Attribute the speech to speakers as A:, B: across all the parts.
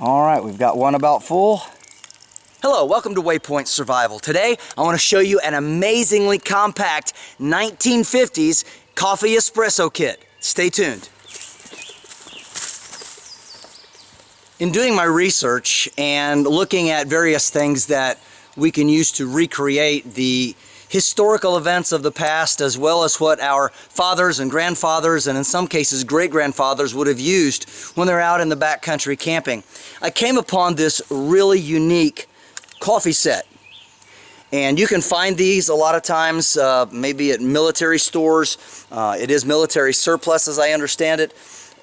A: All right, we've got one about full. Hello, welcome to WayPoint Survival. Today, I want to show you an amazingly compact 1950s coffee espresso kit. Stay tuned. In doing my research and looking at various things that we can use to recreate the historical events of the past, as well as what our fathers and grandfathers, and in some cases great-grandfathers, would have used when they're out in the backcountry camping, I came upon this really unique coffee set. And you can find these a lot of times maybe at military stores. It is military surplus, as I understand it,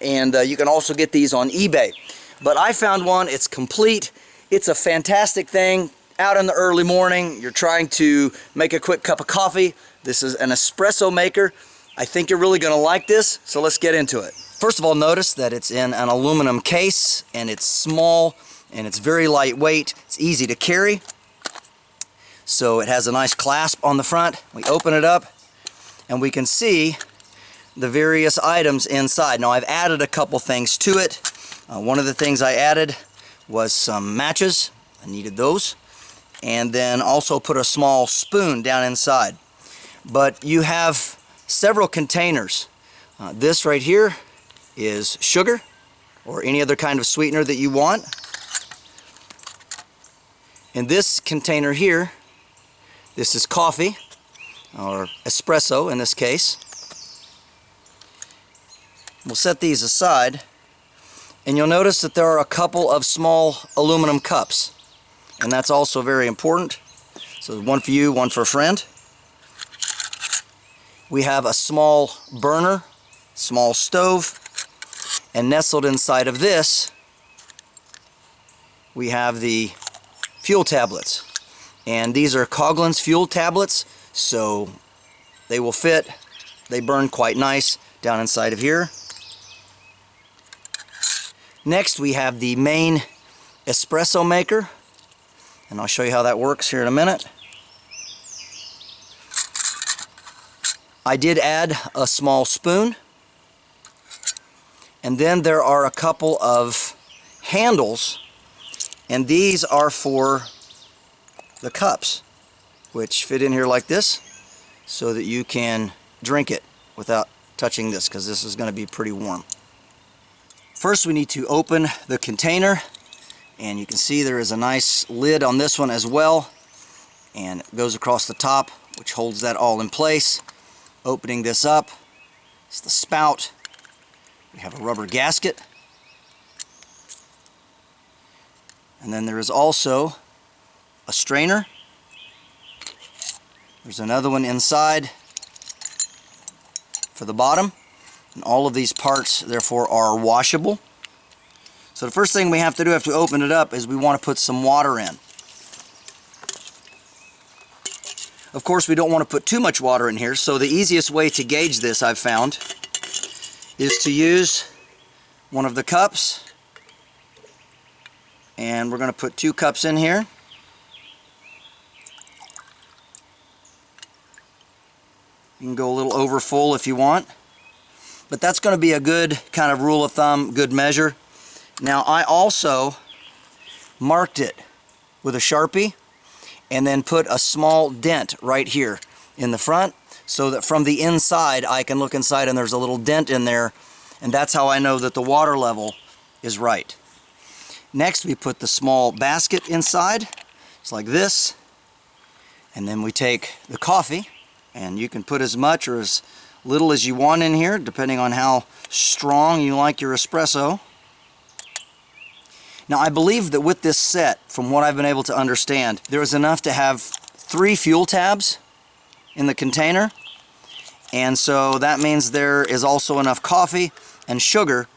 A: and you can also get these on eBay. But I found one. It's complete. It's a fantastic thing. Out in the early morning, you're trying to make a quick cup of coffee. This is an espresso maker. I think you're really going to like this, so let's get into it. First of all, notice that it's in an aluminum case, and it's small, and it's very lightweight. It's easy to carry. So it has a nice clasp on the front. We open it up, and we can see the various items inside. Now, I've added a couple things to it. One of the things I added was some matches. I needed those. And then also put a small spoon down inside. But you have several containers. This right here is sugar or any other kind of sweetener that you want. In this container here, this is coffee, or espresso in this case. We'll set these aside, and you'll notice that there are a couple of small aluminum cups. And that's also very important. So one for you, one for a friend. We have a small burner, small stove, and nestled inside of this, we have the fuel tablets. And these are Coughlin's fuel tablets, so they will fit. They burn quite nice down inside of here. Next, we have the main espresso maker. And I'll show you how that works here in a minute. I did add a small spoon. And then there are a couple of handles. And these are for the cups, which fit in here like this, so that you can drink it without touching this, because this is going to be pretty warm. First, we need to open the container. And you can see there is a nice lid on this one as well, and it goes across the top, which holds that all in place. Opening this up, it's the spout. We have a rubber gasket, and then there is also a strainer. There's another one inside for the bottom, and all of these parts therefore are washable. So the first thing we have to do after we open it up is we want to put some water in. Of course, we don't want to put too much water in here, so the easiest way to gauge this, I've found, is to use one of the cups. And we're going to put 2 cups in here. You can go a little over full if you want. But that's going to be a good kind of rule of thumb, good measure. Now, I also marked it with a Sharpie and then put a small dent right here in the front, so that from the inside I can look inside and there's a little dent in there, and that's how I know that the water level is right. Next, we put the small basket inside. It's like this. And then we take the coffee, and you can put as much or as little as you want in here, depending on how strong you like your espresso. Now, I believe that with this set, from what I've been able to understand, there is enough to have 3 fuel tabs in the container. And so that means there is also enough coffee and sugar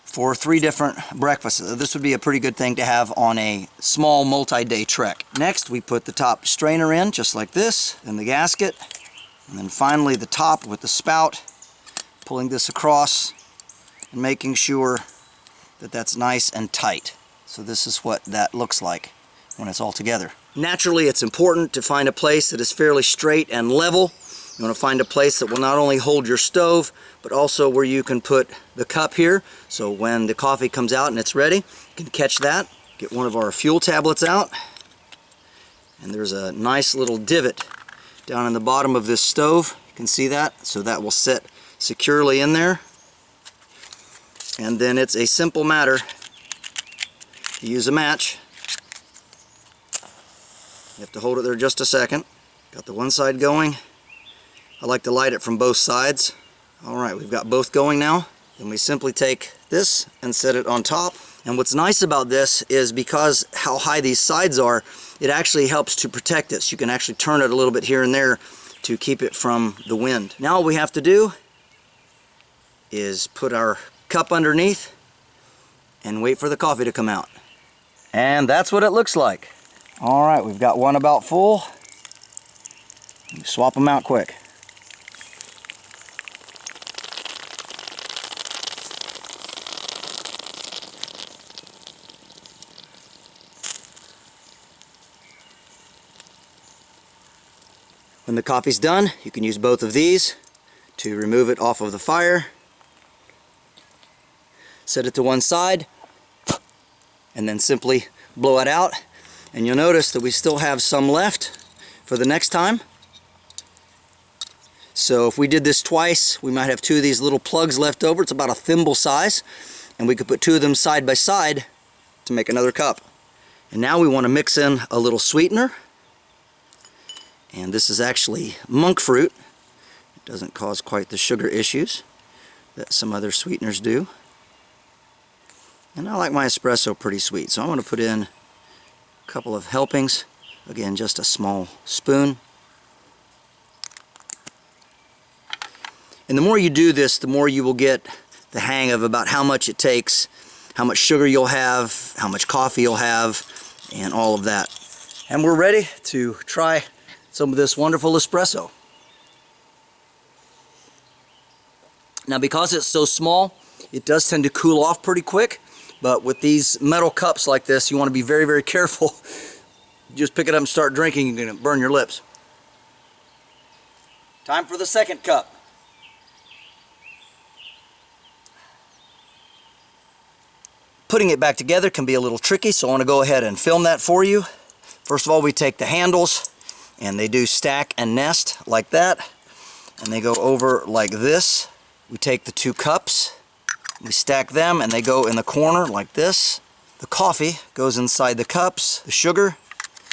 A: for 3 different breakfasts. This would be a pretty good thing to have on a small multi-day trek. Next, we put the top strainer in, just like this, and the gasket. And then finally the top with the spout, pulling this across and making sure that that's nice and tight. So this is what that looks like when it's all together. Naturally, it's important to find a place that is fairly straight and level. You want to find a place that will not only hold your stove, but also where you can put the cup here, so when the coffee comes out and it's ready, you can catch that. Get one of our fuel tablets out, and there's a nice little divot down in the bottom of this stove. You can see that, so that will sit securely in there. And then it's a simple matter to use a match. You have to hold it there just a second. Got the one side going. I like to light it from both sides. Alright, we've got both going now. Then we simply take this and set it on top. And what's nice about this is because how high these sides are, it actually helps to protect it. So you can actually turn it a little bit here and there to keep it from the wind. Now all we have to do is put our cup underneath and wait for the coffee to come out. And that's what it looks like. Alright, we've got one about full. Swap them out quick. When the coffee's done, you can use both of these to remove it off of the fire. Set it to one side and then simply blow it out. And you'll notice that we still have some left for the next time. So if we did this twice, we might have two of these little plugs left over. It's about a thimble size, and we could put two of them side by side to make another cup. And now we want to mix in a little sweetener. And this is actually monk fruit. It doesn't cause quite the sugar issues that some other sweeteners do. And I like my espresso pretty sweet, so I'm going to put in a couple of helpings. Again, just a small spoon. And the more you do this, the more you will get the hang of about how much it takes, how much sugar you'll have, how much coffee you'll have, and all of that. And we're ready to try some of this wonderful espresso. Now, because it's so small, it does tend to cool off pretty quick, but with these metal cups like this, you want to be very, very careful. You just pick it up and start drinking, you're going to burn your lips. Time for the second cup. Putting it back together can be a little tricky, so I want to go ahead and film that for you. First of all, we take the handles, and they do stack and nest like that, and they go over like this. We take the two cups, we stack them, and they go in the corner like this. The coffee goes inside the cups, the sugar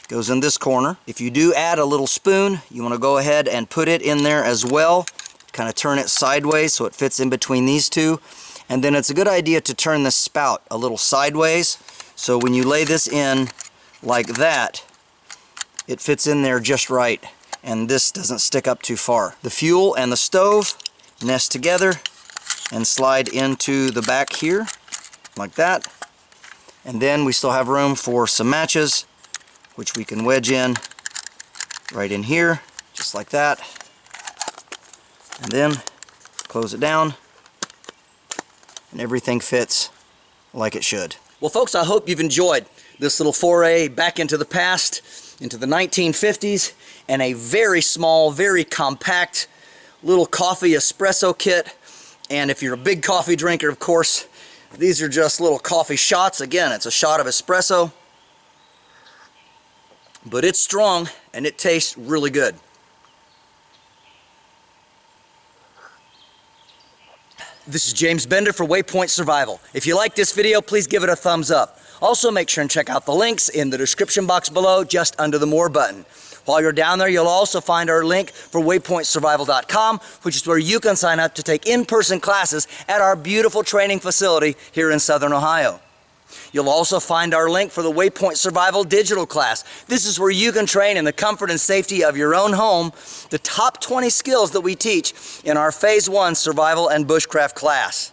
A: goes in this corner. If you do add a little spoon, you want to go ahead and put it in there as well. Kind of turn it sideways so it fits in between these two. And then it's a good idea to turn the spout a little sideways, so when you lay this in like that, it fits in there just right, and this doesn't stick up too far. The fuel and the stove nest together and slide into the back here, like that. And then we still have room for some matches, which we can wedge in right in here, just like that. And then close it down, and everything fits like it should. Well, folks, I hope you've enjoyed this little foray back into the past, into the 1950s, and a very small, very compact little coffee espresso kit. And if you're a big coffee drinker, of course, these are just little coffee shots. Again, it's a shot of espresso, but it's strong and it tastes really good. This is James Bender for WayPoint Survival. If you like this video, please give it a thumbs up. Also, make sure and check out the links in the description box below, just under the More button. While you're down there, you'll also find our link for waypointsurvival.com, which is where you can sign up to take in-person classes at our beautiful training facility here in Southern Ohio. You'll also find our link for the WayPoint Survival digital class. This is where you can train in the comfort and safety of your own home the top 20 skills that we teach in our Phase 1 Survival and Bushcraft class.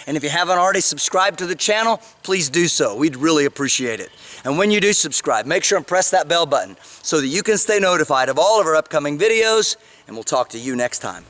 A: And if you haven't already subscribed to the channel, please do so. We'd really appreciate it. And when you do subscribe, make sure and press that bell button so that you can stay notified of all of our upcoming videos, and we'll talk to you next time.